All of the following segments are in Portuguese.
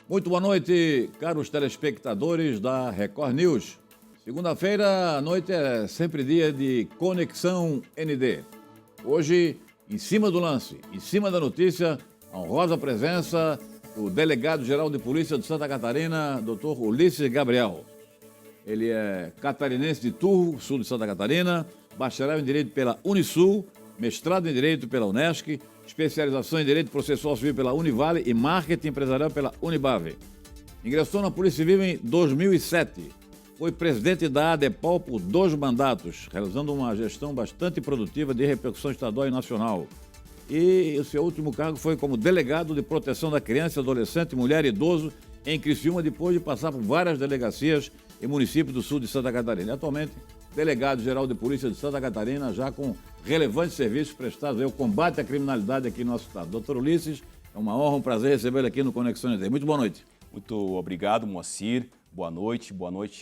Muito boa noite, caros telespectadores da Record News. Segunda-feira à noite é sempre dia de Conexão ND. Hoje, em cima do lance, em cima da notícia, a honrosa presença do delegado-geral de polícia de Santa Catarina, Dr. Ulisses Gabriel. Ele é catarinense de Turvo, sul de Santa Catarina, bacharel em Direito pela Unisul, mestrado em Direito pela Unesc, especialização em Direito Processual Civil pela Univale e Marketing Empresarial pela Unibave. Ingressou na Polícia Civil em 2007. Foi presidente da ADEPOL por 2 mandatos, realizando uma gestão bastante produtiva de repercussão estadual e nacional. E o seu último cargo foi como delegado de proteção da criança, adolescente, mulher e idoso em Criciúma, depois de passar por várias delegacias e municípios do sul de Santa Catarina. Atualmente, delegado-geral de polícia de Santa Catarina, já com relevantes serviços prestados ao combate à criminalidade aqui no nosso estado. Doutor Ulisses, é uma honra, um prazer recebê-lo aqui no Conexão ND. Muito boa noite. Muito obrigado, Moacir. Boa noite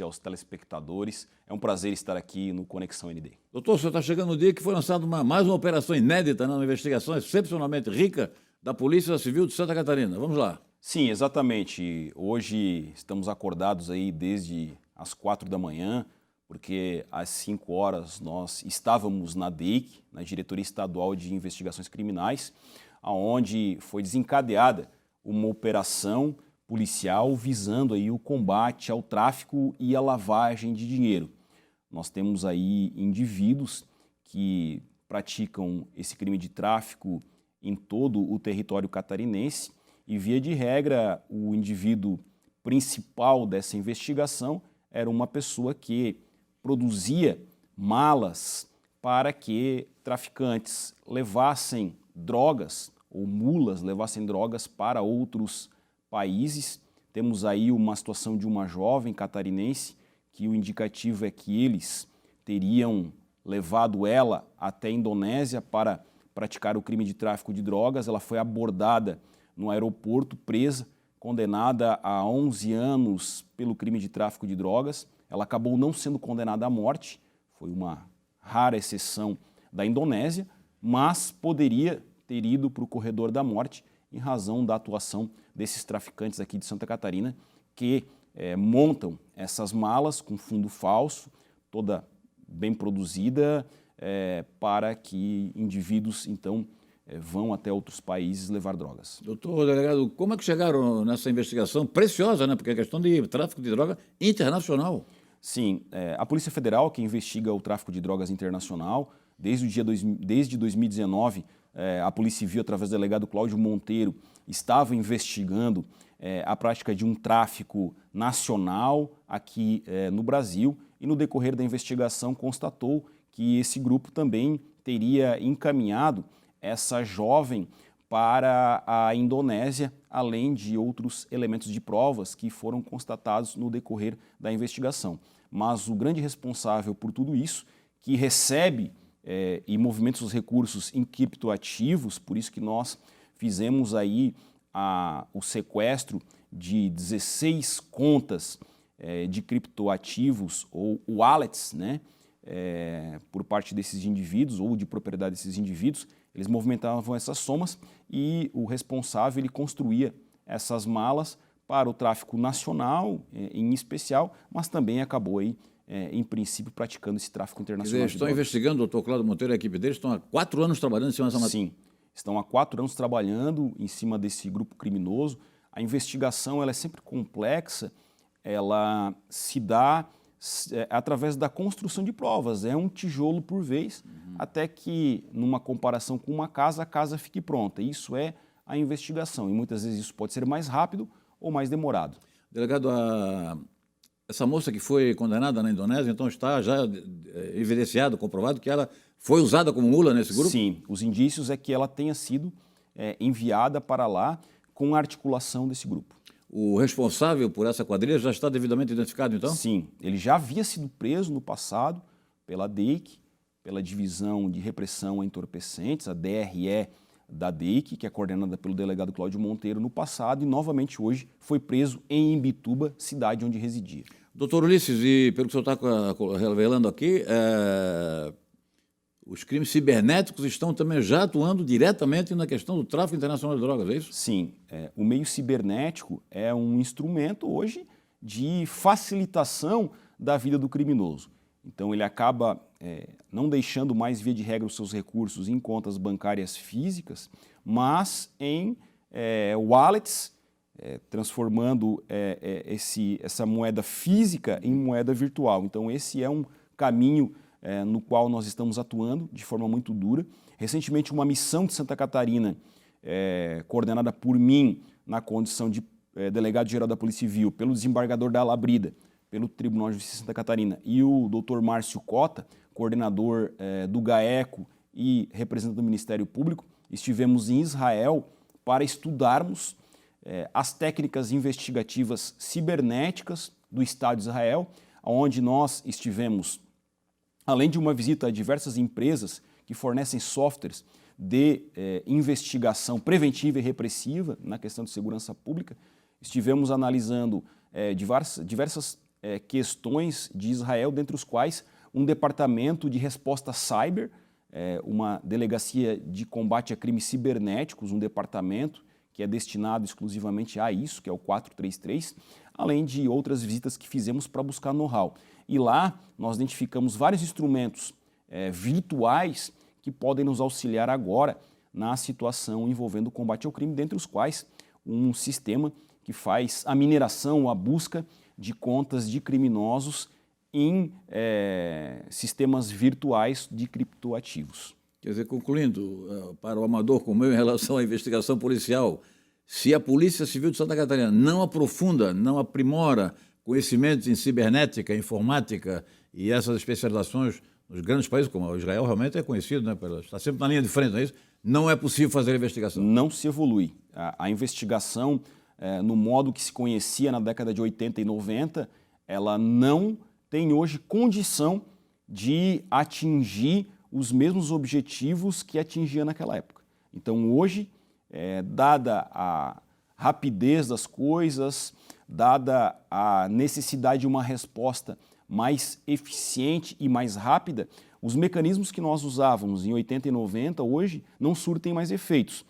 aos telespectadores. É um prazer estar aqui no Conexão ND. Doutor, o senhor está chegando no dia que foi lançada mais uma operação inédita, né, uma investigação excepcionalmente rica da Polícia Civil de Santa Catarina. Vamos lá. Sim, exatamente. Hoje estamos acordados aí desde as 4 da manhã, porque às 5 horas nós estávamos na DEIC, na Diretoria Estadual de Investigações Criminais, onde foi desencadeada uma operação policial visando aí o combate ao tráfico e à lavagem de dinheiro. Nós temos aí indivíduos que praticam esse crime de tráfico em todo o território catarinense e, via de regra, o indivíduo principal dessa investigação era uma pessoa que produzia malas para que traficantes levassem drogas ou mulas levassem drogas para outros países. Temos aí uma situação de uma jovem catarinense que o indicativo é que eles teriam levado ela até a Indonésia para praticar o crime de tráfico de drogas. Ela foi abordada no aeroporto, presa, condenada a 11 anos pelo crime de tráfico de drogas. Ela acabou não sendo condenada à morte, foi uma rara exceção da Indonésia, mas poderia ter ido para o corredor da morte em razão da atuação desses traficantes aqui de Santa Catarina que montam essas malas com fundo falso, toda bem produzida, para que indivíduos, então, vão até outros países levar drogas. Doutor delegado, como é que chegaram nessa investigação preciosa, né? Porque é questão de tráfico de droga internacional. Sim, a Polícia Federal, que investiga o tráfico de drogas internacional, desde 2019, a Polícia Civil, através do delegado Cláudio Monteiro, estava investigando a prática de um tráfico nacional aqui no Brasil e, no decorrer da investigação, constatou que esse grupo também teria encaminhado essa jovem para a Indonésia, além de outros elementos de provas que foram constatados no decorrer da investigação. Mas o grande responsável por tudo isso, que recebe e movimenta os recursos em criptoativos, por isso que nós fizemos aí o sequestro de 16 contas de criptoativos ou wallets, né, por parte desses indivíduos ou de propriedade desses indivíduos. Eles movimentavam essas somas e o responsável ele construía essas malas para o tráfico nacional, em especial, mas também acabou aí, em princípio, praticando esse tráfico internacional. Eles estão investigando, o doutor Cláudio Monteiro e a equipe deles estão há 4 anos trabalhando em cima dessa matéria. Sim, estão há 4 anos trabalhando em cima desse grupo criminoso. A investigação ela é sempre complexa, ela se dá através da construção de provas, é um tijolo por vez, até que, numa comparação com uma casa, a casa fique pronta. Isso é a investigação, e muitas vezes isso pode ser mais rápido ou mais demorado. Delegado, essa moça que foi condenada na Indonésia, então está já evidenciado, comprovado que ela foi usada como mula nesse grupo? Sim, os indícios é que ela tenha sido enviada para lá com a articulação desse grupo. O responsável por essa quadrilha já está devidamente identificado, então? Sim, ele já havia sido preso no passado pela DEIC, pela Divisão de Repressão a Entorpecentes, a DRE da DEIC, que é coordenada pelo delegado Cláudio Monteiro no passado, e novamente hoje foi preso em Imbituba, cidade onde residia. Doutor Ulisses, e pelo que o senhor está revelando aqui, os crimes cibernéticos estão também já atuando diretamente na questão do tráfico internacional de drogas, é isso? Sim, o meio cibernético é um instrumento hoje de facilitação da vida do criminoso. Então ele acaba não deixando mais, via de regra, os seus recursos em contas bancárias físicas, mas em wallets, transformando essa moeda física em moeda virtual. Então esse é um caminho no qual nós estamos atuando de forma muito dura. Recentemente, uma missão de Santa Catarina, coordenada por mim, na condição de delegado-geral da Polícia Civil, pelo desembargador da Labrida, pelo Tribunal de Justiça de Santa Catarina, e o Dr. Márcio Cota, coordenador do GAECO e representante do Ministério Público, estivemos em Israel para estudarmos as técnicas investigativas cibernéticas do Estado de Israel, onde nós estivemos, além de uma visita a diversas empresas que fornecem softwares de investigação preventiva e repressiva na questão de segurança pública, estivemos analisando diversas questões de Israel, dentre os quais um departamento de resposta cyber, uma delegacia de combate a crimes cibernéticos, um departamento que é destinado exclusivamente a isso, que é o 433, além de outras visitas que fizemos para buscar know-how. E lá nós identificamos vários instrumentos virtuais que podem nos auxiliar agora na situação envolvendo o combate ao crime, dentre os quais um sistema que faz a mineração, a busca de contas de criminosos em sistemas virtuais de criptoativos. Quer dizer, concluindo, para o amador como eu, em relação à investigação policial, se a Polícia Civil de Santa Catarina não aprofunda, não aprimora conhecimentos em cibernética, informática e essas especializações nos grandes países, como o Israel realmente é conhecido, né, está sempre na linha de frente, não é isso? Não é possível fazer a investigação. Não se evolui. A investigação, no modo que se conhecia na década de 80 e 90, ela não tem hoje condição de atingir os mesmos objetivos que atingia naquela época. Então hoje, dada a rapidez das coisas, dada a necessidade de uma resposta mais eficiente e mais rápida, os mecanismos que nós usávamos em 80 e 90 hoje não surtem mais efeitos.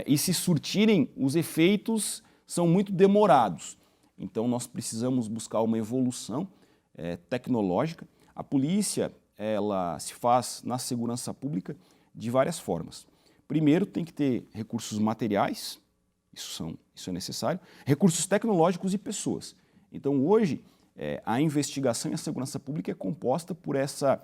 E se surtirem, os efeitos são muito demorados. Então nós precisamos buscar uma evolução tecnológica. A polícia, ela se faz na segurança pública de várias formas. Primeiro, tem que ter recursos materiais, isso é necessário, recursos tecnológicos e pessoas. Então hoje, a investigação e a segurança pública é composta por essa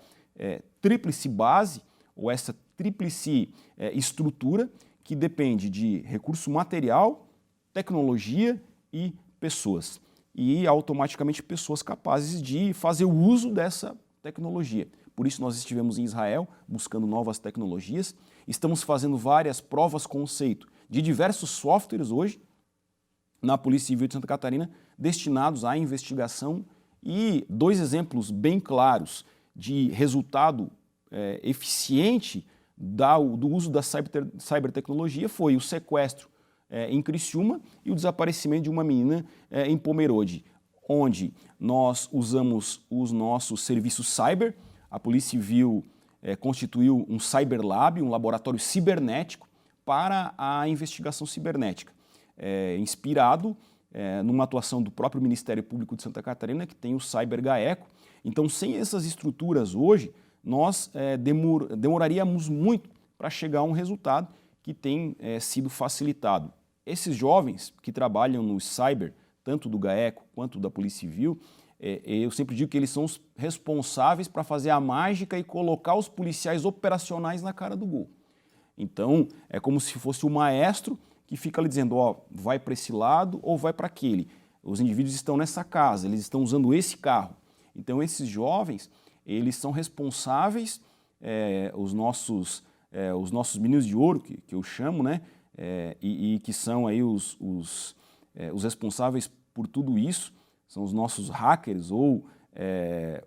tríplice base, ou essa tríplice estrutura, que depende de recurso material, tecnologia e pessoas. E automaticamente pessoas capazes de fazer o uso dessa tecnologia. Por isso nós estivemos em Israel buscando novas tecnologias, estamos fazendo várias provas-conceito de diversos softwares hoje na Polícia Civil de Santa Catarina destinados à investigação, e dois exemplos bem claros de resultado eficiente do uso da cybertecnologia foi o sequestro em Criciúma e o desaparecimento de uma menina em Pomerode, onde nós usamos os nossos serviços cyber. A Polícia Civil constituiu um Cyberlab, um laboratório cibernético para a investigação cibernética, inspirado numa atuação do próprio Ministério Público de Santa Catarina, que tem o CyberGAECO. Então, sem essas estruturas hoje, nós demoraríamos muito para chegar a um resultado que tem sido facilitado. Esses jovens que trabalham no cyber, tanto do GAECO quanto da Polícia Civil, eu sempre digo que eles são os responsáveis para fazer a mágica e colocar os policiais operacionais na cara do gol. Então, é como se fosse o maestro que fica ali dizendo, ó, vai para esse lado ou vai para aquele. Os indivíduos estão nessa casa, eles estão usando esse carro. Então, esses jovens, eles são responsáveis, os nossos meninos de ouro, que eu chamo, né, e que são aí os responsáveis por tudo isso, são os nossos hackers ou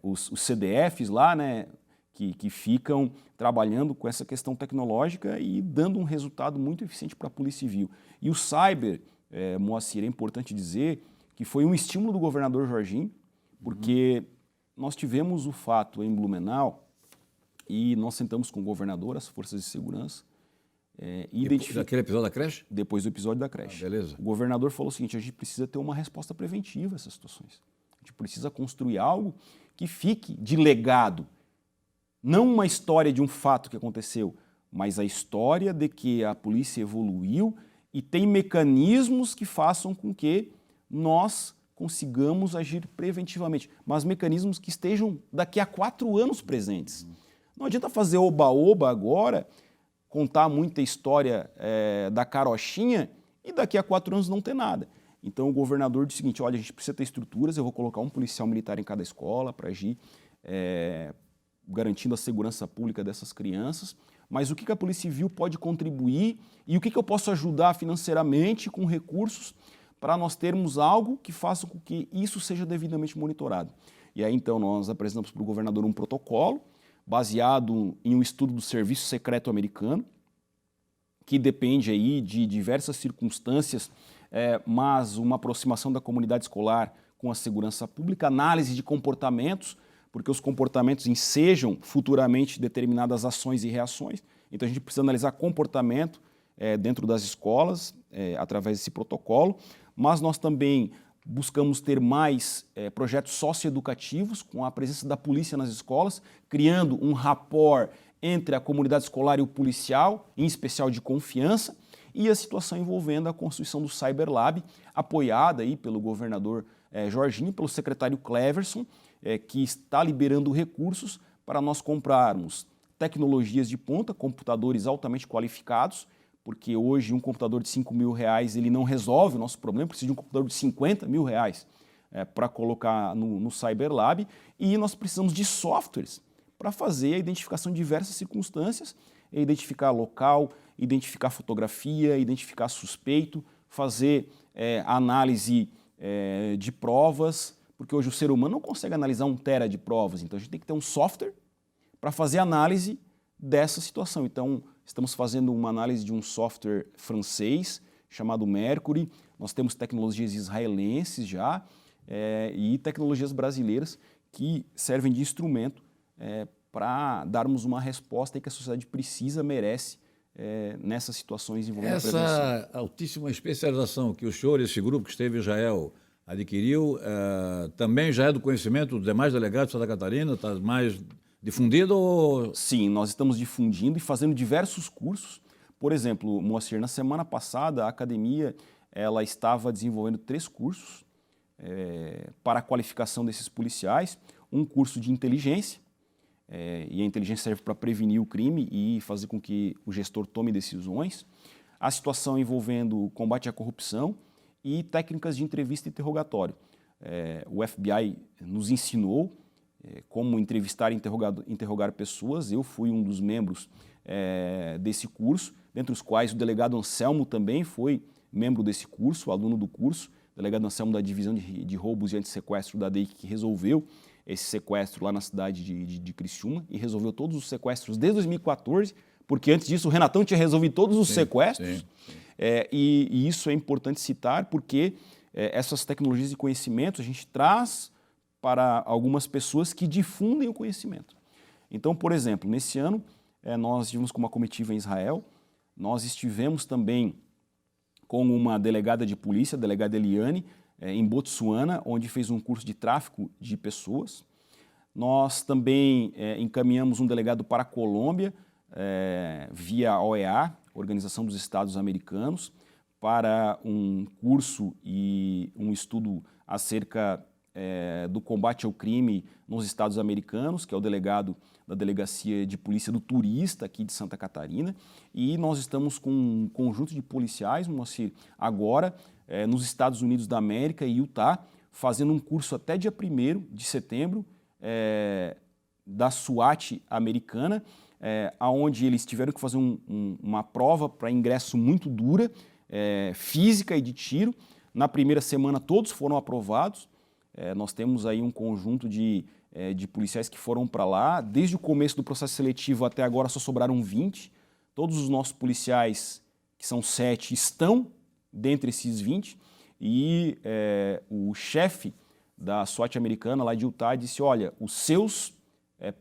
os CDFs lá, né, que ficam trabalhando com essa questão tecnológica e dando um resultado muito eficiente para a Polícia Civil. E o cyber, Moacir, é importante dizer que foi um estímulo do governador Jorginho, porque nós tivemos o fato em Blumenau E nós sentamos com o governador, as forças de segurança, Daquele episódio da creche? Depois do episódio da creche. Beleza. O governador falou o seguinte: a gente precisa ter uma resposta preventiva a essas situações. A gente precisa construir algo que fique de legado. Não uma história de um fato que aconteceu, mas a história de que a polícia evoluiu e tem mecanismos que façam com que nós consigamos agir preventivamente, mas mecanismos que estejam daqui a 4 anos presentes. Não adianta fazer oba-oba agora, contar muita história da carochinha e daqui a 4 anos não ter nada. Então o governador disse o seguinte: olha, a gente precisa ter estruturas, eu vou colocar um policial militar em cada escola para agir garantindo a segurança pública dessas crianças, mas o que a Polícia Civil pode contribuir e o que eu posso ajudar financeiramente com recursos para nós termos algo que faça com que isso seja devidamente monitorado. E aí então nós apresentamos para o governador um protocolo baseado em um estudo do Serviço Secreto Americano, que depende aí de diversas circunstâncias, mas uma aproximação da comunidade escolar com a segurança pública, análise de comportamentos, porque os comportamentos ensejam futuramente determinadas ações e reações. Então a gente precisa analisar comportamento dentro das escolas, através desse protocolo, mas nós também buscamos ter mais projetos socioeducativos com a presença da polícia nas escolas, criando um rapport entre a comunidade escolar e o policial, em especial de confiança, e a situação envolvendo a construção do Cyber Lab, apoiada aí pelo governador Jorginho, pelo secretário Cleverson, que está liberando recursos para nós comprarmos tecnologias de ponta, computadores altamente qualificados, porque hoje um computador de R$5.000 ele não resolve o nosso problema, precisa de um computador de R$50.000 para colocar no Cyber Lab, e nós precisamos de softwares para fazer a identificação de diversas circunstâncias, identificar local, identificar fotografia, identificar suspeito, fazer análise de provas, porque hoje o ser humano não consegue analisar 1 tera de provas, então a gente tem que ter um software para fazer análise dessa situação. Então, estamos fazendo uma análise de um software francês chamado Mercury, nós temos tecnologias israelenses já e tecnologias brasileiras que servem de instrumento para darmos uma resposta que a sociedade precisa, merece nessas situações envolvendo a prevenção. Essa altíssima especialização que o senhor, esse grupo que esteve em Israel, adquiriu, também já é do conhecimento dos demais delegados de Santa Catarina? Está mais difundido? Ou... Sim, nós estamos difundindo e fazendo diversos cursos. Por exemplo, Moacir, na semana passada a academia ela estava desenvolvendo 3 cursos para a qualificação desses policiais. Um curso de inteligência, e a inteligência serve para prevenir o crime e fazer com que o gestor tome decisões. A situação envolvendo o combate à corrupção e técnicas de entrevista e interrogatório. O FBI nos ensinou como entrevistar e interrogar pessoas. Eu fui um dos membros desse curso, dentre os quais o delegado Anselmo também foi membro desse curso, aluno do curso. O delegado Anselmo da Divisão de Roubos e Antissequestro da DEIC, que resolveu esse sequestro lá na cidade de Criciúma e resolveu todos os sequestros desde 2014, porque antes disso o Renatão tinha resolvido todos os sequestros. Sim. E isso é importante citar porque essas tecnologias de conhecimento a gente traz para algumas pessoas que difundem o conhecimento. Então, por exemplo, nesse ano nós estivemos com uma comitiva em Israel, nós estivemos também com uma delegada de polícia, a delegada Eliane, em Botsuana, onde fez um curso de tráfico de pessoas. Nós também encaminhamos um delegado para a Colômbia, via a OEA, Organização dos Estados Americanos, para um curso e um estudo acerca do combate ao crime nos Estados Americanos, que é o delegado da Delegacia de Polícia do Turista aqui de Santa Catarina. E nós estamos com um conjunto de policiais, Moacir, agora nos Estados Unidos da América e Utah, fazendo um curso até dia 1º de setembro da SWAT americana, onde eles tiveram que fazer uma prova para ingresso muito dura, física e de tiro. Na primeira semana todos foram aprovados. Nós temos aí um conjunto de policiais que foram para lá. Desde o começo do processo seletivo até agora só sobraram 20. Todos os nossos policiais, que são 7, estão dentre esses 20. E o chefe da SWAT americana lá de Utah disse: olha, os seus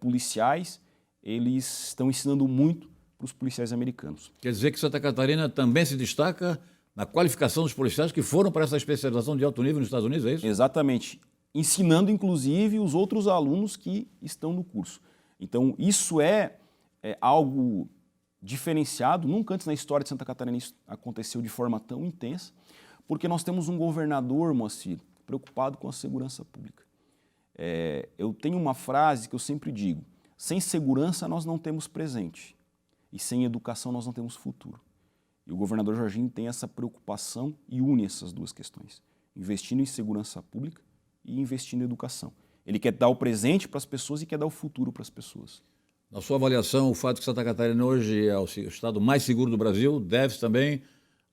policiais, eles estão ensinando muito para os policiais americanos. Quer dizer que Santa Catarina também se destaca na qualificação dos policiais que foram para essa especialização de alto nível nos Estados Unidos, é isso? Exatamente. Ensinando, inclusive, os outros alunos que estão no curso. Então, isso é algo diferenciado. Nunca antes na história de Santa Catarina isso aconteceu de forma tão intensa, porque nós temos um governador, Moacir, preocupado com a segurança pública. Eu tenho uma frase que eu sempre digo: sem segurança nós não temos presente e sem educação nós não temos futuro. E o governador Jorginho tem essa preocupação e une essas duas questões, investindo em segurança pública e investindo em educação. Ele quer dar o presente para as pessoas e quer dar o futuro para as pessoas. Na sua avaliação, o fato de que Santa Catarina hoje é o estado mais seguro do Brasil deve-se também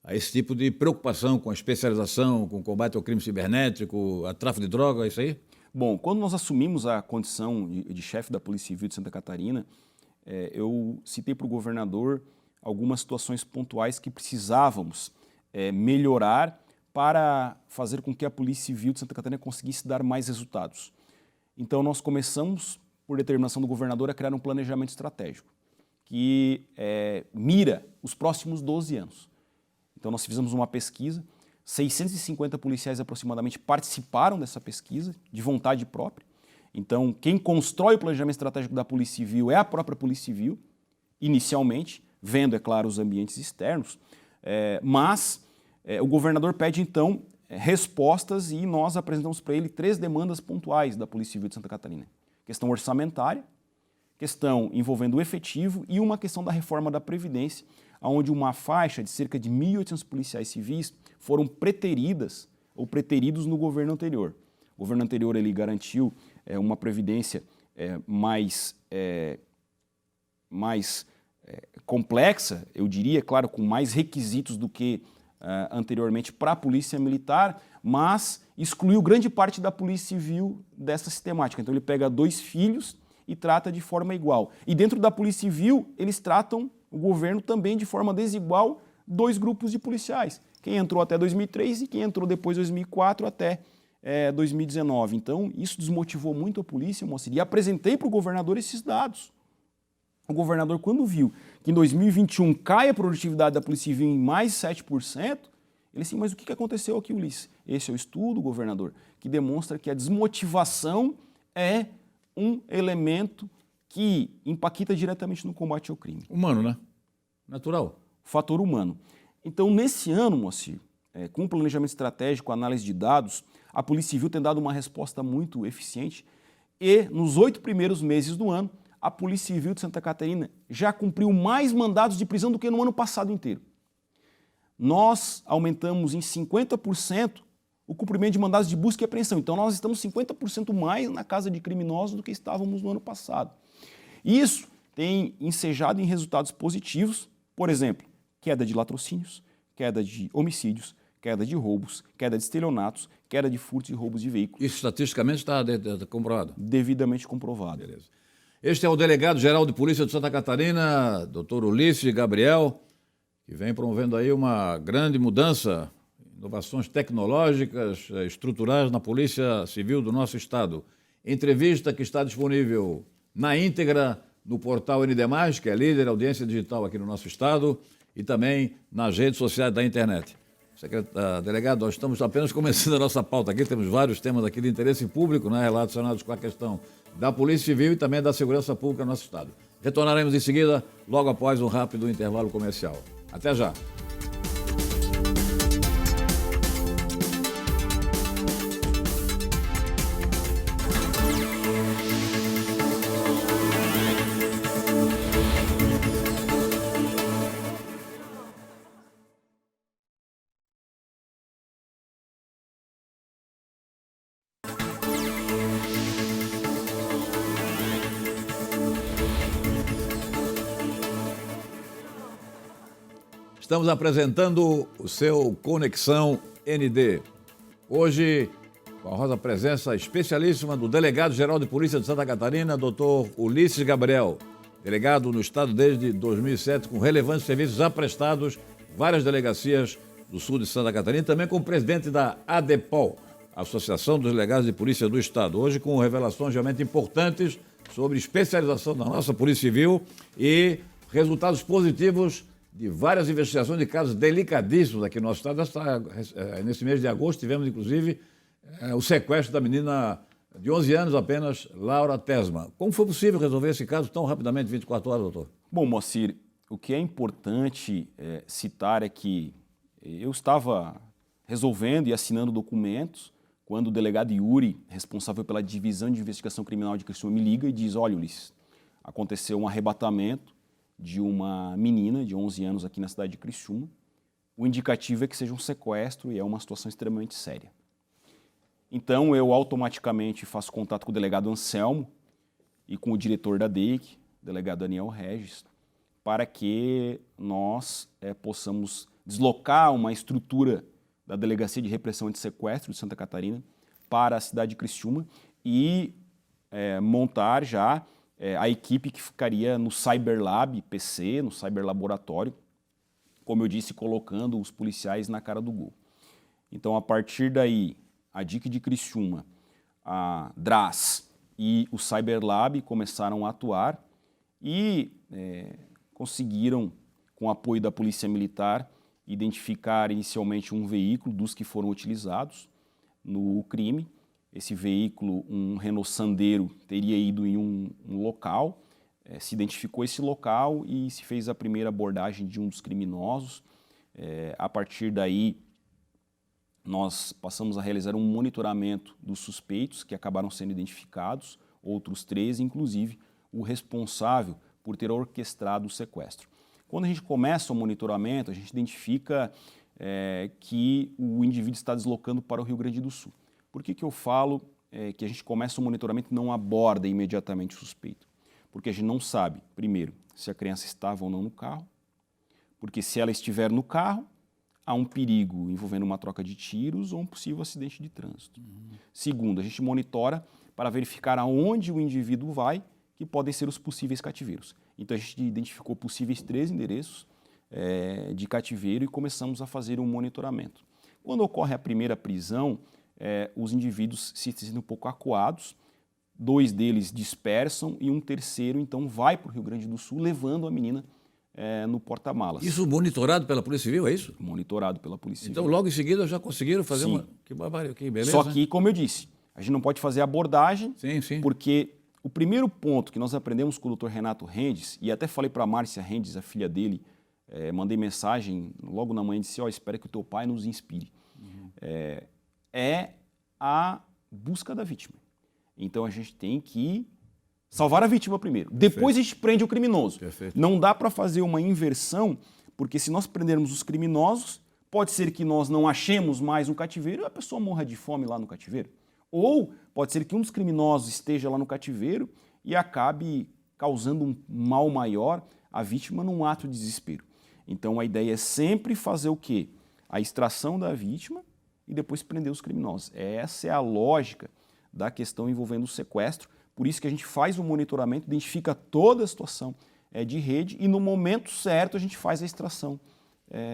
a esse tipo de preocupação com a especialização, com o combate ao crime cibernético, a tráfico de droga, é isso aí? Bom, quando nós assumimos a condição de chefe da Polícia Civil de Santa Catarina, eu citei para o governador algumas situações pontuais que precisávamos melhorar para fazer com que a Polícia Civil de Santa Catarina conseguisse dar mais resultados. Então, nós começamos, por determinação do governador, a criar um planejamento estratégico que mira os próximos 12 anos. Então, nós fizemos uma pesquisa, 650 policiais aproximadamente participaram dessa pesquisa, de vontade própria. Então, quem constrói o planejamento estratégico da Polícia Civil é a própria Polícia Civil, inicialmente, vendo, é claro, os ambientes externos, mas o governador pede, então, respostas e nós apresentamos para ele 3 demandas pontuais da Polícia Civil de Santa Catarina. Questão orçamentária, questão envolvendo o efetivo e uma questão da reforma da Previdência, onde uma faixa de cerca de 1.800 policiais civis foram preteridas ou preteridos no governo anterior. O governo anterior ele garantiu uma Previdência mais complexa, eu diria, claro, com mais requisitos do que anteriormente para a Polícia Militar, mas excluiu grande parte da Polícia Civil dessa sistemática. Então ele pega 2 filhos e trata de forma igual. E dentro da Polícia Civil, eles tratam o governo também de forma desigual 2 grupos de policiais. Quem entrou até 2003 e quem entrou depois de 2004 até 2019. Então isso desmotivou muito a polícia, Moacir, e apresentei para o governador esses dados. O governador, quando viu que em 2021 cai a produtividade da Polícia Civil em mais 7%, ele disse, mas o que aconteceu aqui, Ulisses? Esse é o estudo, governador, que demonstra que a desmotivação é um elemento que impacta diretamente no combate ao crime. Humano, né? Natural. Fator humano. Então, nesse ano, Moacir, com o planejamento estratégico, análise de dados, a Polícia Civil tem dado uma resposta muito eficiente e, nos 8 primeiros meses do ano, a Polícia Civil de Santa Catarina já cumpriu mais mandados de prisão do que no ano passado inteiro. Nós aumentamos em 50% o cumprimento de mandados de busca e apreensão. Então, nós estamos 50% mais na casa de criminosos do que estávamos no ano passado. Isso tem ensejado em resultados positivos, por exemplo, queda de latrocínios, queda de homicídios, queda de roubos, queda de estelionatos, queda de furtos e roubos de veículos. Isso estatisticamente está comprovado? Devidamente comprovado. Beleza. Este é o delegado-geral de Polícia de Santa Catarina, Dr. Ulisses Gabriel, que vem promovendo aí uma grande mudança, inovações tecnológicas, estruturais na Polícia Civil do nosso estado. Entrevista que está disponível na íntegra no portal ND+, que é líder audiência digital aqui no nosso estado, e também nas redes sociais da internet. Delegado, nós estamos apenas começando a nossa pauta aqui, temos vários temas aqui de interesse público, né, relacionados com a questão da Polícia Civil e também da segurança pública no nosso estado. Retornaremos em seguida, logo após um rápido intervalo comercial. Até já! Estamos apresentando o seu Conexão ND. Hoje, com a rosa presença especialíssima do delegado-geral de Polícia de Santa Catarina, Dr. Ulisses Gabriel, delegado no estado desde 2007, com relevantes serviços já prestados, várias delegacias do sul de Santa Catarina, também como presidente da ADEPOL, Associação dos Delegados de Polícia do Estado. Hoje com revelações realmente importantes sobre especialização da nossa Polícia Civil e resultados positivos de várias investigações de casos delicadíssimos aqui no nosso estado. Nesse mês de agosto tivemos, inclusive, o sequestro da menina de 11 anos apenas, Laura Tesma. Como foi possível resolver esse caso tão rapidamente, 24 horas, doutor? Bom, Moacir, o que é importante citar é que eu estava resolvendo e assinando documentos quando o delegado Yuri, responsável pela Divisão de Investigação Criminal de Criciúma, me liga e diz: olha, Ulisses, aconteceu um arrebatamento de uma menina de 11 anos aqui na cidade de Criciúma. O indicativo é que seja um sequestro e é uma situação extremamente séria. Então, eu automaticamente faço contato com o delegado Anselmo e com o diretor da DEIC, o delegado Daniel Regis, para que nós possamos deslocar uma estrutura da Delegacia de Repressão Antissequestro de Santa Catarina para a cidade de Criciúma e montar já a equipe que ficaria no Cyberlab PC, no Cyberlaboratório, como eu disse, colocando os policiais na cara do gol. Então, a partir daí, a DIC de Criciúma, a DRAS e o Cyberlab começaram a atuar e conseguiram, com o apoio da Polícia Militar, identificar inicialmente um veículo dos que foram utilizados no crime. Esse veículo, um Renault Sandero, teria ido em um local, se identificou esse local e se fez a primeira abordagem de um dos criminosos. A partir daí, nós passamos a realizar um monitoramento dos suspeitos, que acabaram sendo identificados, outros 13, inclusive o responsável por ter orquestrado o sequestro. Quando a gente começa o monitoramento, a gente identifica que o indivíduo está deslocando para o Rio Grande do Sul. Por que eu falo que a gente começa o monitoramento e não aborda imediatamente o suspeito? Porque a gente não sabe, primeiro, se a criança estava ou não no carro, porque se ela estiver no carro, há um perigo envolvendo uma troca de tiros ou um possível acidente de trânsito. Segundo, a gente monitora para verificar aonde o indivíduo vai, que podem ser os possíveis cativeiros. Então a gente identificou possíveis 3 endereços de cativeiro e começamos a fazer um monitoramento. Quando ocorre a primeira prisão, os indivíduos se sentem um pouco acuados, 2 deles dispersam e um terceiro então vai para o Rio Grande do Sul levando a menina no porta-malas. Isso monitorado pela Polícia Civil, é isso? Monitorado pela Polícia Civil. Então logo em seguida já conseguiram fazer Sim. uma... Que barbárie, que beleza. Só que, como eu disse, a gente não pode fazer abordagem, Sim. porque o primeiro ponto que nós aprendemos com o Dr. Renato Rendes, e até falei para a Márcia Rendes, a filha dele, mandei mensagem logo na manhã e disse: espero que o teu pai nos inspire. É a busca da vítima. Então a gente tem que salvar a vítima primeiro. Depois a gente prende o criminoso. Perfeito. Não dá para fazer uma inversão, porque se nós prendermos os criminosos, pode ser que nós não achemos mais um cativeiro e a pessoa morra de fome lá no cativeiro. Ou pode ser que um dos criminosos esteja lá no cativeiro e acabe causando um mal maior à vítima num ato de desespero. Então a ideia é sempre fazer o quê? A extração da vítima e depois prender os criminosos. Essa é a lógica da questão envolvendo o sequestro. Por isso que a gente faz o monitoramento, identifica toda a situação de rede e no momento certo a gente faz a extração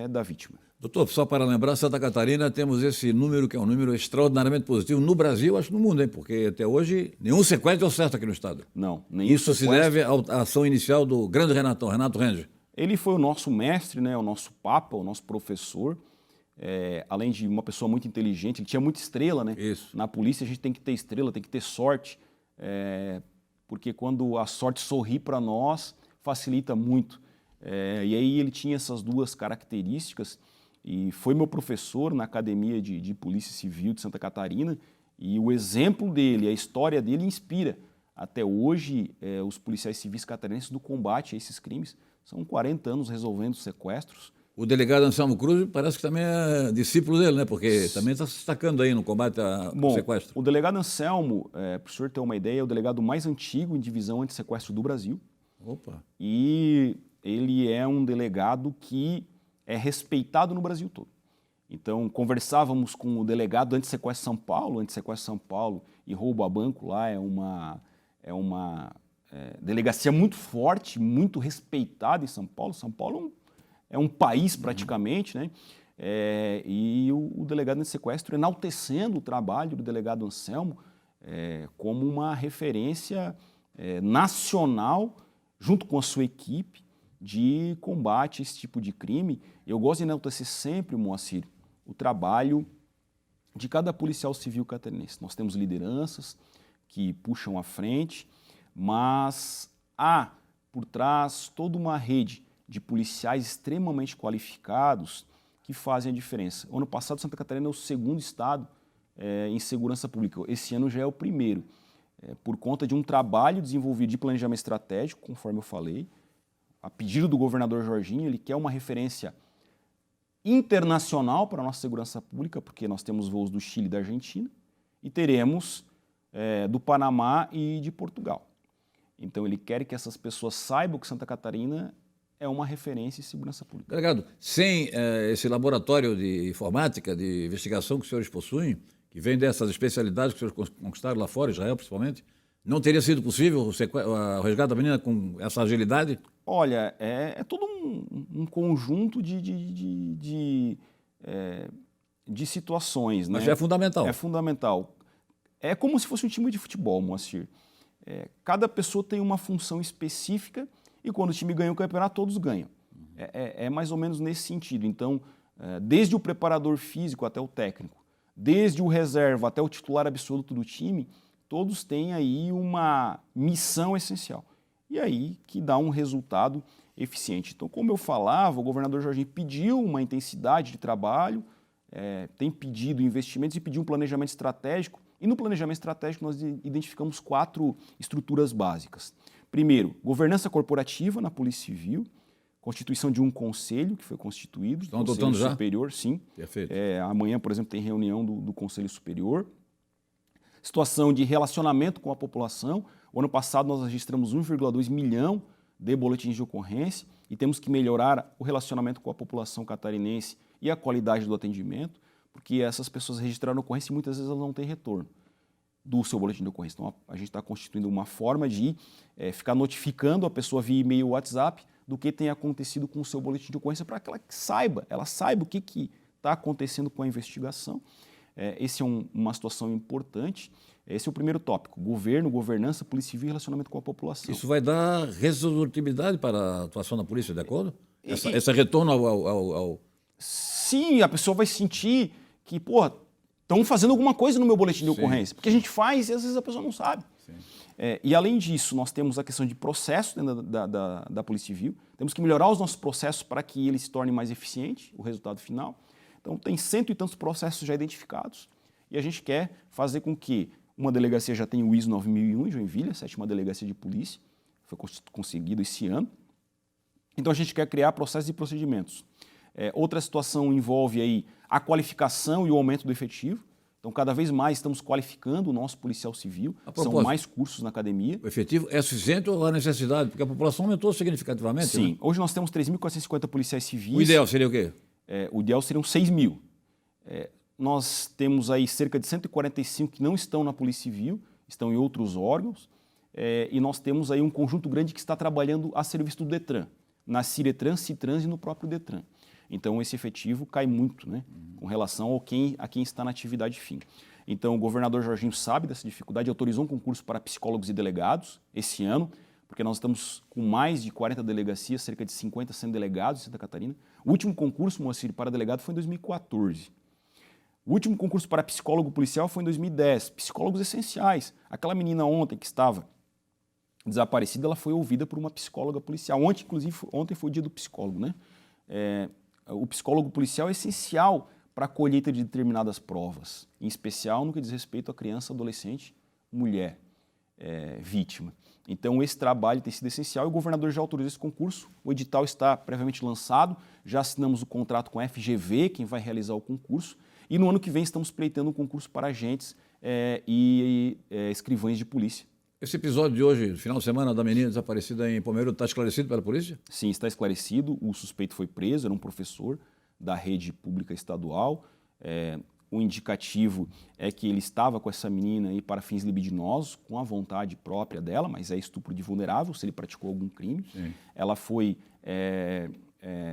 da vítima. Doutor, só para lembrar, Santa Catarina temos esse número que é um número extraordinariamente positivo no Brasil, acho no mundo, hein? Porque até hoje nenhum sequestro deu certo aqui no estado. Não, nenhum Isso sequestro. se deve à ação inicial do grande Renato Rendes. Ele foi o nosso mestre, né, o nosso papa, o nosso professor. Além de uma pessoa muito inteligente, ele tinha muita estrela, né? Isso. Na polícia a gente tem que ter estrela, tem que ter sorte, porque quando a sorte sorri para nós, facilita muito. E aí ele tinha essas 2 características e foi meu professor na Academia de Polícia Civil de Santa Catarina e o exemplo dele, a história dele inspira até hoje os policiais civis catarinenses do combate a esses crimes. São 40 anos resolvendo sequestros. O delegado Anselmo Cruz parece que também é discípulo dele, né? Porque também está se destacando aí no combate ao sequestro. O delegado Anselmo, para o senhor ter uma ideia, é o delegado mais antigo em divisão antissequestro do Brasil. Opa! E ele é um delegado que é respeitado no Brasil todo. Então, conversávamos com o delegado Antissequestro São Paulo e roubo a banco lá é uma delegacia muito forte, muito respeitada em São Paulo. São Paulo é um país praticamente, né? e o delegado de sequestro enaltecendo o trabalho do delegado Anselmo como uma referência nacional, junto com a sua equipe, de combate a esse tipo de crime. Eu gosto de enaltecer sempre, Moacir, o trabalho de cada policial civil catarinense. Nós temos lideranças que puxam à frente, mas há por trás toda uma rede de policiais extremamente qualificados que fazem a diferença. O ano passado, Santa Catarina é o segundo estado em segurança pública. Esse ano já é o primeiro, por conta de um trabalho desenvolvido de planejamento estratégico, conforme eu falei, a pedido do governador Jorginho. Ele quer uma referência internacional para a nossa segurança pública, porque nós temos voos do Chile e da Argentina, e teremos do Panamá e de Portugal. Então ele quer que essas pessoas saibam que Santa Catarina é uma referência em segurança pública. Delegado, sem esse laboratório de informática, de investigação que os senhores possuem, que vem dessas especialidades que os senhores conquistaram lá fora, Israel principalmente, não teria sido possível o resgate da menina com essa agilidade? Olha, é todo um conjunto de situações. Mas né? é fundamental. É fundamental. É como se fosse um time de futebol, Moacir. Cada pessoa tem uma função específica e quando o time ganha o campeonato, todos ganham. É mais ou menos nesse sentido. Então, desde o preparador físico até o técnico, desde o reserva até o titular absoluto do time, todos têm aí uma missão essencial. E aí que dá um resultado eficiente. Então, como eu falava, o governador Jorginho pediu uma intensidade de trabalho, tem pedido investimentos e pediu um planejamento estratégico. E no planejamento estratégico nós identificamos 4 estruturas básicas. Primeiro, governança corporativa na Polícia Civil, constituição de um conselho que foi constituído. Estão adotando já? Superior, sim. Perfeito. Amanhã, por exemplo, tem reunião do Conselho Superior. Situação de relacionamento com a população. O ano passado nós registramos 1,2 milhão de boletins de ocorrência e temos que melhorar o relacionamento com a população catarinense e a qualidade do atendimento, porque essas pessoas registraram ocorrência e muitas vezes elas não têm retorno do seu boletim de ocorrência. Então a gente está constituindo uma forma de ficar notificando a pessoa via e-mail ou WhatsApp do que tem acontecido com o seu boletim de ocorrência para que ela saiba o que está acontecendo com a investigação. Essa é uma situação importante. Esse é o primeiro tópico: governo, governança, polícia civil e relacionamento com a população. Isso vai dar resolutividade para a atuação da polícia, de acordo? Esse retorno ao... Sim, a pessoa vai sentir que, estão fazendo alguma coisa no meu boletim de ocorrência. Porque a gente faz e às vezes a pessoa não sabe. E além disso, nós temos a questão de processo dentro da Polícia Civil. Temos que melhorar os nossos processos para que ele se torne mais eficiente, o resultado final. Então, tem 100 e tantos processos já identificados e a gente quer fazer com que uma delegacia já tenha o ISO 9001 em Joinville, a 7ª delegacia de polícia, foi conseguido esse ano. Então, a gente quer criar processos e procedimentos. Outra situação envolve aí a qualificação e o aumento do efetivo. Então, cada vez mais estamos qualificando o nosso policial civil, são mais cursos na academia. O efetivo é suficiente ou há necessidade? Porque a população aumentou significativamente. Sim, né? Hoje nós temos 3.450 policiais civis. O ideal seria o quê? O ideal seriam 6.000. Nós temos aí cerca de 145 que não estão na Polícia Civil, estão em outros órgãos, e nós temos aí um conjunto grande que está trabalhando a serviço do Detran, na Ciretran, Citrans e no próprio Detran. Então, esse efetivo cai muito, né, com relação a quem está na atividade fim. Então, o governador Jorginho sabe dessa dificuldade, autorizou um concurso para psicólogos e delegados esse ano, porque nós estamos com mais de 40 delegacias, cerca de 50 sendo delegados em Santa Catarina. O último concurso, Moacir, para delegado foi em 2014. O último concurso para psicólogo policial foi em 2010. Psicólogos essenciais. Aquela menina ontem que estava desaparecida, ela foi ouvida por uma psicóloga policial. Ontem foi o dia do psicólogo, né? O psicólogo policial é essencial para a colheita de determinadas provas, em especial no que diz respeito à criança, adolescente, mulher vítima. Então, esse trabalho tem sido essencial e o governador já autorizou esse concurso. O edital está previamente lançado, já assinamos o contrato com a FGV, quem vai realizar o concurso, e no ano que vem estamos pleiteando um concurso para agentes e escrivães de polícia. Esse episódio de hoje, final de semana, da menina desaparecida em Pomerode, está esclarecido pela polícia? Sim, está esclarecido. O suspeito foi preso, era um professor da rede pública estadual. o indicativo é que ele estava com essa menina aí para fins libidinosos, com a vontade própria dela, mas é estupro de vulnerável se ele praticou algum crime. Sim. Ela foi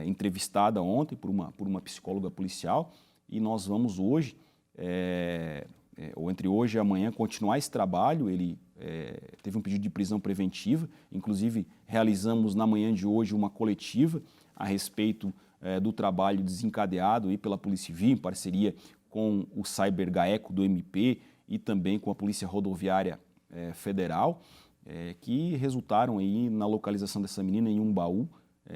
entrevistada ontem por uma psicóloga policial e nós vamos hoje, ou entre hoje e amanhã, continuar esse trabalho. Ele teve um pedido de prisão preventiva, inclusive realizamos na manhã de hoje uma coletiva a respeito do trabalho desencadeado aí pela Polícia Civil, em parceria com o CyberGAECO do MP e também com a Polícia Rodoviária Federal, que resultaram aí na localização dessa menina em um baú,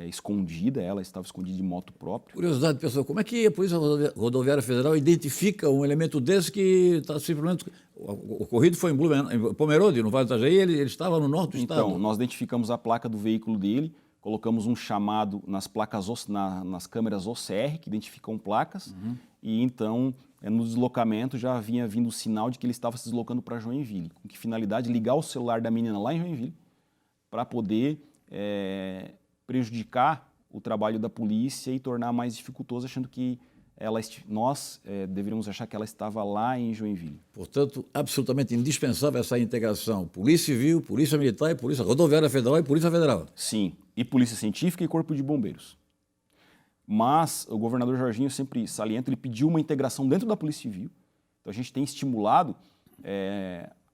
escondida. Ela estava escondida de moto própria. Curiosidade, pessoal, como é que a Polícia Rodoviária Federal identifica um elemento desse que está simplesmente... O ocorrido foi em Pomerode, no Vale do Itajaí, ele estava no norte do estado. Então, nós identificamos a placa do veículo dele, colocamos um chamado nas placas, nas câmeras OCR, que identificam placas, e então, no deslocamento, já havia vindo o sinal de que ele estava se deslocando para Joinville. Com que finalidade? Ligar o celular da menina lá em Joinville para poder prejudicar o trabalho da polícia e tornar mais dificultoso, achando que nós deveríamos achar que ela estava lá em Joinville. Portanto, absolutamente indispensável essa integração. Polícia Civil, Polícia Militar, Polícia Rodoviária Federal e Polícia Federal. Sim, e Polícia Científica e Corpo de Bombeiros. Mas o governador Jorginho sempre salienta, ele pediu uma integração dentro da Polícia Civil. Então a gente tem estimulado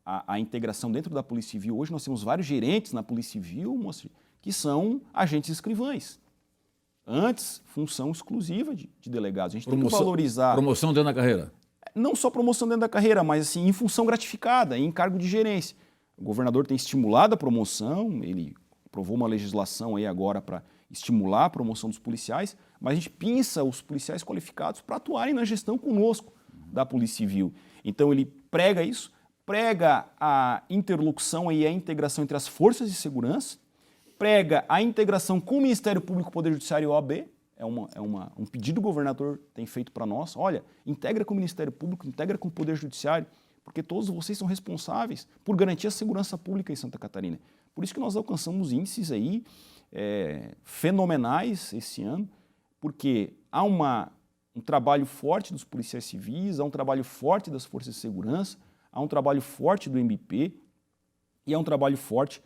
a integração dentro da Polícia Civil. Hoje nós temos vários gerentes na Polícia Civil, que são agentes escrivães. Antes, função exclusiva de delegados. A gente tem que valorizar... Promoção dentro da carreira. Não só promoção dentro da carreira, mas assim, em função gratificada, em cargo de gerência. O governador tem estimulado a promoção, ele aprovou uma legislação aí agora para estimular a promoção dos policiais, mas a gente pinça os policiais qualificados para atuarem na gestão conosco da Polícia Civil. Então ele prega isso, prega a interlocução e a integração entre as forças de segurança, prega a integração com o Ministério Público, Poder Judiciário e OAB. Um pedido que o governador tem feito para nós. Olha, integra com o Ministério Público, integra com o Poder Judiciário, porque todos vocês são responsáveis por garantir a segurança pública em Santa Catarina. Por isso que nós alcançamos índices aí fenomenais esse ano, porque há um trabalho forte dos policiais civis, há um trabalho forte das forças de segurança, há um trabalho forte do MP e há um trabalho forte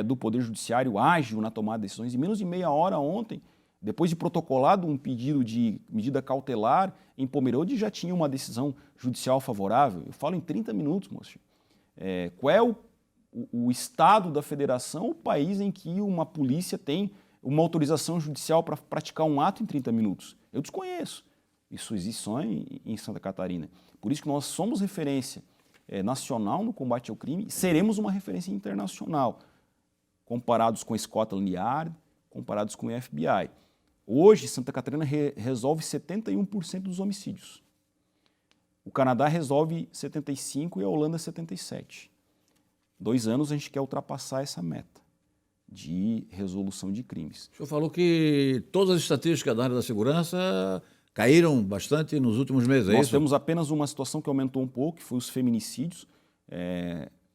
do Poder Judiciário, ágil na tomada de decisões. Em menos de meia hora ontem, depois de protocolado um pedido de medida cautelar, em Pomerode já tinha uma decisão judicial favorável. Eu falo em 30 minutos, moço. Qual é o estado da federação, o país em que uma polícia tem uma autorização judicial para praticar um ato em 30 minutos? Eu desconheço. Isso existe só em Santa Catarina. Por isso que nós somos referência nacional no combate ao crime e seremos uma referência internacional, comparados com a Scotland Yard, comparados com o FBI. Hoje, Santa Catarina resolve 71% dos homicídios. O Canadá resolve 75% e a Holanda 77%. 2 anos a gente quer ultrapassar essa meta de resolução de crimes. O senhor falou que todas as estatísticas da área da segurança caíram bastante nos últimos meses, é isso? Nós temos apenas uma situação que aumentou um pouco, que foi os feminicídios.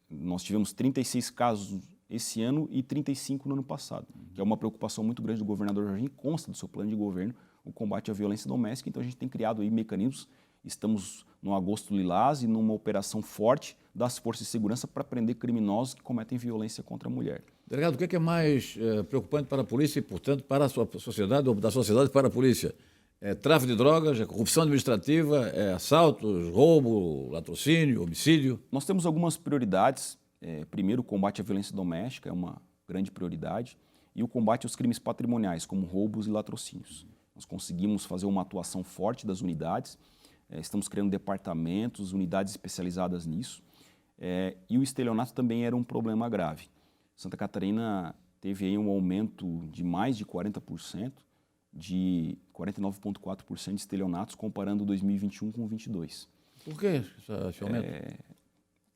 Nós tivemos 36 casos esse ano e 35 no ano passado, que é uma preocupação muito grande do governador Jorginho, consta do seu plano de governo, o combate à violência doméstica. Então a gente tem criado aí mecanismos, estamos no Agosto Lilás e numa operação forte das forças de segurança para prender criminosos que cometem violência contra a mulher. Delegado, o que é mais preocupante para a polícia e, portanto, para a sua sociedade ou da sociedade para a polícia? É tráfico de drogas, é corrupção administrativa, é assaltos, roubo, latrocínio, homicídio? Nós temos algumas prioridades. Primeiro, o combate à violência doméstica é uma grande prioridade e o combate aos crimes patrimoniais, como roubos e latrocínios. Nós conseguimos fazer uma atuação forte das unidades, estamos criando departamentos, unidades especializadas nisso, e o estelionato também era um problema grave. Santa Catarina teve aí um aumento de mais de 40%, de 49,4% de estelionatos, comparando 2021 com 2022. Por que esse aumento?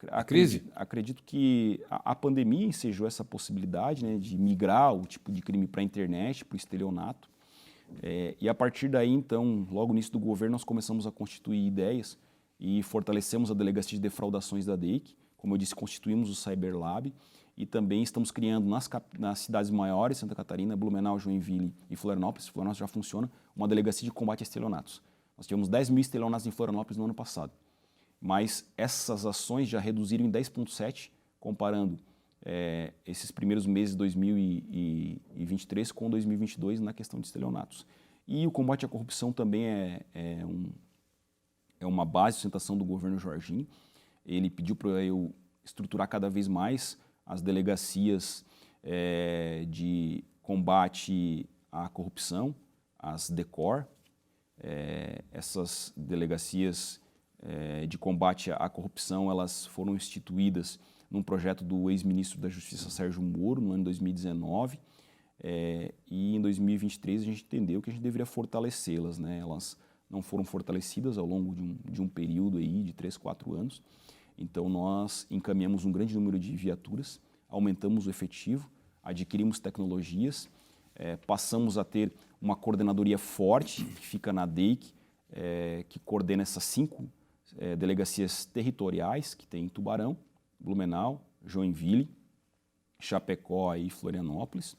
A crise? Acredito que a pandemia ensejou essa possibilidade, né, de migrar o tipo de crime para a internet, para o estelionato. E a partir daí, então, logo no início do governo, nós começamos a constituir ideias e fortalecemos a Delegacia de Defraudações da DEIC. Como eu disse, constituímos o Cyberlab e também estamos criando nas cidades maiores, Santa Catarina, Blumenau, Joinville e Florianópolis já funciona, uma delegacia de combate a estelionatos. Nós tivemos 10 mil estelionatos em Florianópolis no ano passado. Mas essas ações já reduziram em 10,7%, comparando esses primeiros meses de 2023 com 2022 na questão de estelionatos. E o combate à corrupção também é uma base de sustentação do governo Jorginho. Ele pediu para eu estruturar cada vez mais as delegacias de combate à corrupção, as DECOR. Essas delegacias de combate à corrupção, elas foram instituídas num projeto do ex-ministro da Justiça, Sérgio Moro, no ano 2019, e em 2023 a gente entendeu que a gente deveria fortalecê-las, né? Elas não foram fortalecidas ao longo de um período aí de 3, 4 anos, então nós encaminhamos um grande número de viaturas, aumentamos o efetivo, adquirimos tecnologias, passamos a ter uma coordenadoria forte, que fica na DEIC, que coordena essas 5 delegacias territoriais que tem em Tubarão, Blumenau, Joinville, Chapecó e Florianópolis.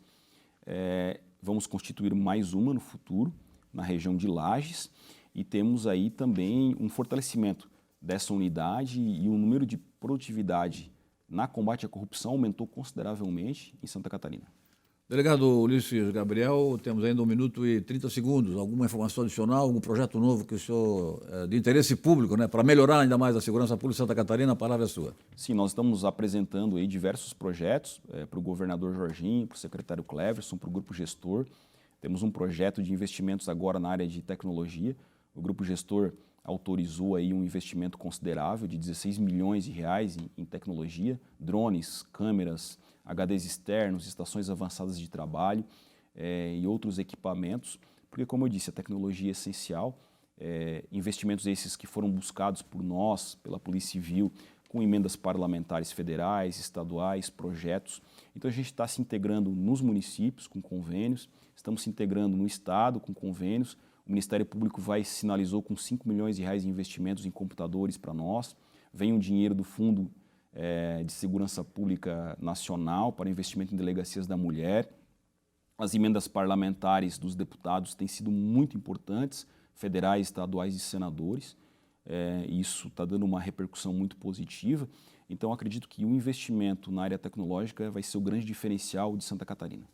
Vamos constituir mais uma no futuro, na região de Lages, e temos aí também um fortalecimento dessa unidade e o número de produtividade na combate à corrupção aumentou consideravelmente em Santa Catarina. Delegado Ulisses Gabriel, temos ainda 1 minuto e 30 segundos. Alguma informação adicional, algum projeto novo que o senhor, de interesse público, né, para melhorar ainda mais a segurança pública de Santa Catarina? A palavra é sua. Sim, nós estamos apresentando aí diversos projetos para o governador Jorginho, para o secretário Cleverson, para o grupo gestor. Temos um projeto de investimentos agora na área de tecnologia. O grupo gestor autorizou aí um investimento considerável de 16 milhões de reais em tecnologia, drones, câmeras, HDs externos, estações avançadas de trabalho e outros equipamentos, porque, como eu disse, a tecnologia é essencial, investimentos esses que foram buscados por nós, pela Polícia Civil, com emendas parlamentares federais, estaduais, projetos. Então a gente está se integrando nos municípios com convênios, estamos se integrando no Estado com convênios, o Ministério Público sinalizou com 5 milhões de reais de investimentos em computadores para nós, vem um dinheiro do Fundo de Segurança Pública Nacional para investimento em delegacias da mulher. As emendas parlamentares dos deputados têm sido muito importantes, federais, estaduais e senadores. Isso está dando uma repercussão muito positiva. Então, acredito que o investimento na área tecnológica vai ser o grande diferencial de Santa Catarina.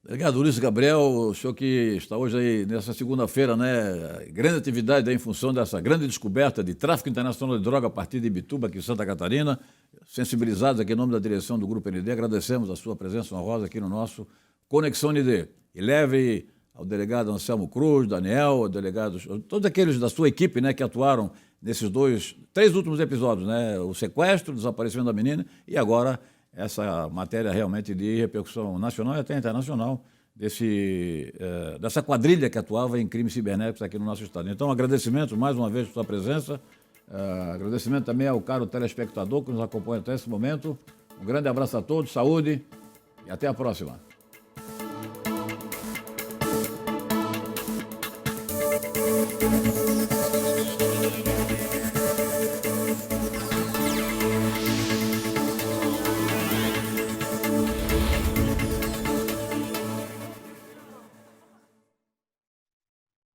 Delegado Ulisses Gabriel, o senhor que está hoje aí nessa segunda-feira, né, grande atividade aí em função dessa grande descoberta de tráfico internacional de droga a partir de Ibituba, aqui em Santa Catarina, sensibilizados aqui em nome da direção do Grupo ND, agradecemos a sua presença honrosa aqui no nosso Conexão ND. E leve ao delegado Anselmo Cruz, Daniel, delegados, todos aqueles da sua equipe, né, que atuaram nesses 3 últimos episódios, né, o sequestro, o desaparecimento da menina e agora essa matéria realmente de repercussão nacional e até internacional dessa quadrilha que atuava em crimes cibernéticos aqui no nosso estado. Então, agradecimento mais uma vez por sua presença, agradecimento também ao caro telespectador que nos acompanha até esse momento. Um grande abraço a todos, saúde e até a próxima.